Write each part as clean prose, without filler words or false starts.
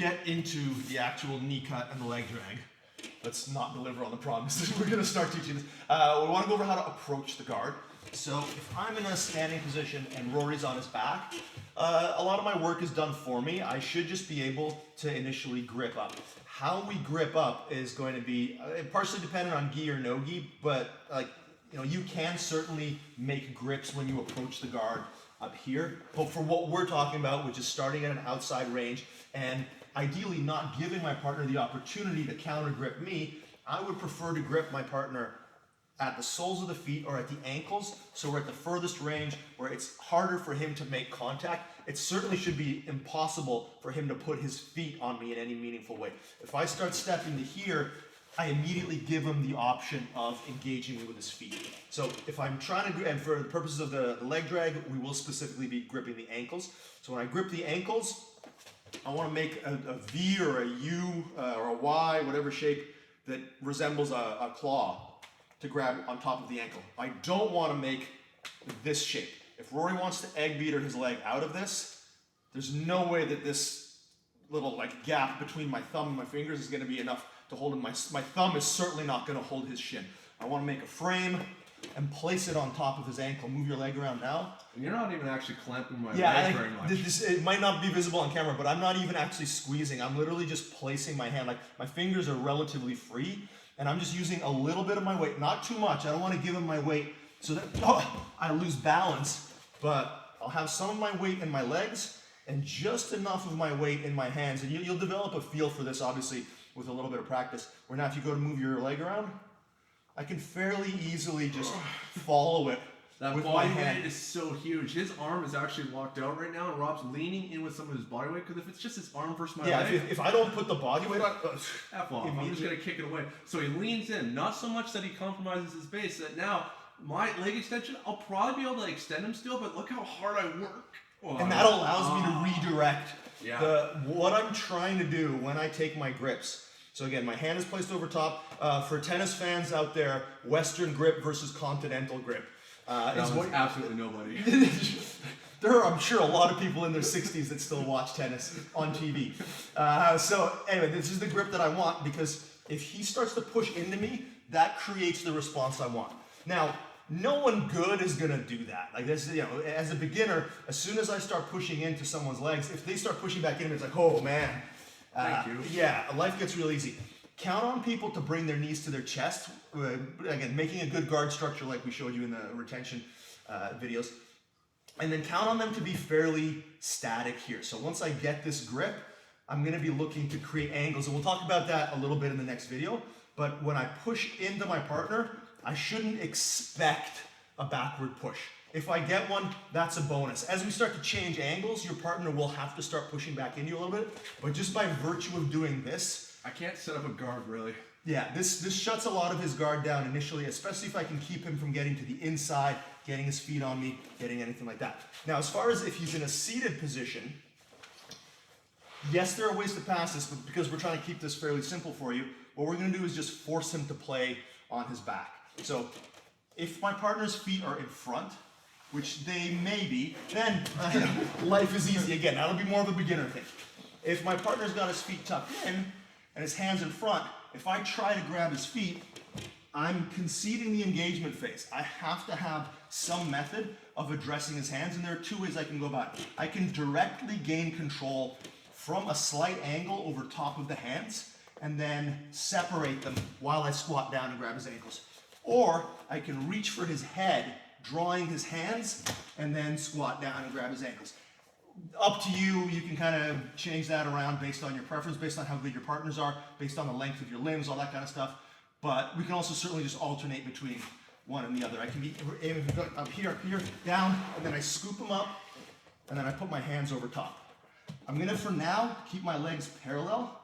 get into the actual knee cut and the leg drag, let's not deliver on the promises. We're gonna start teaching this. We wanna go over how to approach the guard. So if I'm in a standing position and Rory's on his back, a lot of my work is done for me. I should just be able to initially grip up. How we grip up is going to be partially dependent on gi or no gi, but you can certainly make grips when you approach the guard up here. But for what we're talking about, which is starting at an outside range and ideally not giving my partner the opportunity to counter grip me, I would prefer to grip my partner at the soles of the feet or at the ankles, so we're at the furthest range where it's harder for him to make contact. It certainly should be impossible for him to put his feet on me in any meaningful way. If I start stepping to here, I immediately give him the option of engaging me with his feet. So if I'm trying to, and for the purposes of the leg drag, we will specifically be gripping the ankles. So when I grip the ankles, I want to make a V or a U or a Y, whatever shape that resembles a claw to grab on top of the ankle. I don't want to make this shape. If Rory wants to egg beater his leg out of this, there's no way that this little gap between my thumb and my fingers is going to be enough to hold him. My thumb is certainly not going to hold his shin. I want to make a frame and place it on top of his ankle. Move your leg around now. You're not even actually clamping my leg very much. It might not be visible on camera, but I'm not even actually squeezing. I'm literally just placing my hand. My fingers are relatively free, and I'm just using a little bit of my weight, not too much. I don't want to give him my weight so that I lose balance, but I'll have some of my weight in my legs and just enough of my weight in my hands. And you'll develop a feel for this, obviously, with a little bit of practice. Where now if you go to move your leg around, I can fairly easily just follow it that with body my hand. weight is so huge. His arm is actually locked out right now, and Rob's leaning in with some of his body weight, because if it's just his arm versus my leg... Yeah, if I don't put the body weight on... F off, I'm just going to kick it away. So he leans in, not so much that he compromises his base, that now my leg extension, I'll probably be able to extend him still, but look how hard I work. And that allows me to redirect what I'm trying to do when I take my grips. So again, my hand is placed over top. For tennis fans out there, Western grip versus continental grip. Absolutely nobody. There are, I'm sure, a lot of people in their 60s that still watch tennis on TV. So anyway, this is the grip that I want, because if he starts to push into me, that creates the response I want. Now, no one good is gonna do that. Like this, as a beginner, as soon as I start pushing into someone's legs, if they start pushing back into me, it's like, oh man. Thank you. Yeah, life gets real easy. Count on people to bring their knees to their chest. Again, making a good guard structure like we showed you in the retention videos. And then count on them to be fairly static here. So once I get this grip, I'm gonna be looking to create angles. And we'll talk about that a little bit in the next video. But when I push into my partner, I shouldn't expect a backward push. If I get one, that's a bonus. As we start to change angles, your partner will have to start pushing back into you a little bit. But just by virtue of doing this, I can't set up a guard, really. Yeah, this shuts a lot of his guard down initially, especially if I can keep him from getting to the inside, getting his feet on me, getting anything like that. Now, as far as if he's in a seated position, yes, there are ways to pass this, but because we're trying to keep this fairly simple for you, what we're gonna do is just force him to play on his back. So if my partner's feet are in front, which they may be, then life is easy. Again, that'll be more of a beginner thing. If my partner's got his feet tucked in and his hands in front, if I try to grab his feet, I'm conceding the engagement phase. I have to have some method of addressing his hands, and there are two ways I can go about it. I can directly gain control from a slight angle over top of the hands, and then separate them while I squat down and grab his ankles. Or I can reach for his head, drawing his hands, and then squat down and grab his ankles. Up to you, you can kind of change that around based on your preference, based on how good your partners are, based on the length of your limbs, all that kind of stuff. But we can also certainly just alternate between one and the other. I can be aiming up here, down, and then I scoop them up, and then I put my hands over top. I'm gonna, for now, keep my legs parallel.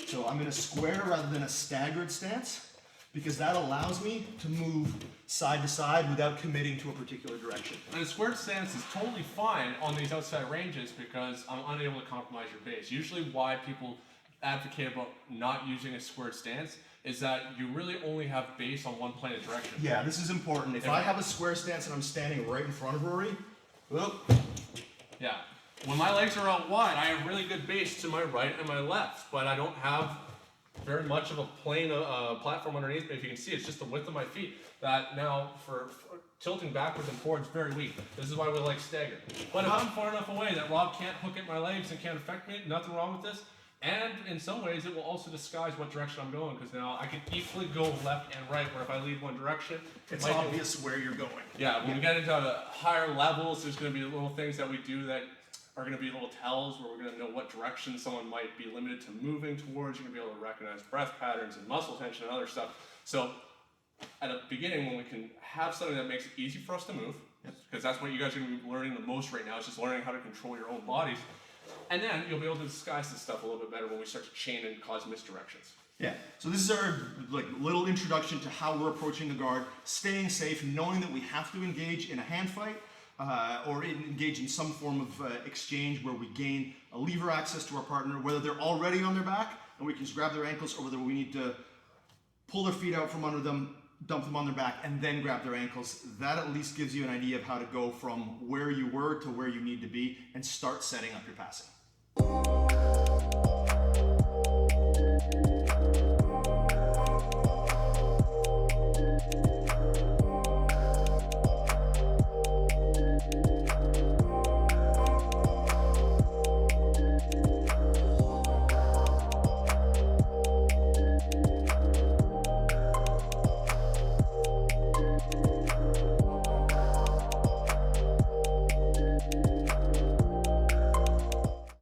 So I'm gonna square rather than a staggered stance, because that allows me to move side to side without committing to a particular direction. And a squared stance is totally fine on these outside ranges because I'm unable to compromise your base. Usually why people advocate about not using a squared stance is that you really only have base on one plane of direction. Yeah, this is important. If I have a square stance and I'm standing right in front of Rory, whoop, yeah. when my legs are out wide, I have really good base to my right and my left, but I don't have very much of a plane platform underneath me. If you can see, it's just the width of my feet that now for tilting backwards and forwards very weak. This is why we like stagger. But if I'm far enough away that Rob can't hook at my legs and can't affect me, nothing wrong with this. And in some ways, it will also disguise what direction I'm going, because now I can equally go left and right, where if I lead one direction, It's might do- obvious where you're going. Yeah, when we get into higher levels, there's going to be little things that we do that are going to be little tells where we're going to know what direction someone might be limited to moving towards. You're going to be able to recognize breath patterns and muscle tension and other stuff. So at the beginning, when we can have something that makes it easy for us to move, because that's what you guys are going to be learning the most right now, is just learning how to control your own bodies. And then you'll be able to disguise this stuff a little bit better when we start to chain and cause misdirections. Yeah, so this is our like little introduction to how we're approaching the guard, staying safe, knowing that we have to engage in a hand fight or engage in some form of exchange where we gain a lever access to our partner, whether they're already on their back and we can just grab their ankles, or whether we need to pull their feet out from under them, dump them on their back, and then grab their ankles. That at least gives you an idea of how to go from where you were to where you need to be and start setting up your passing.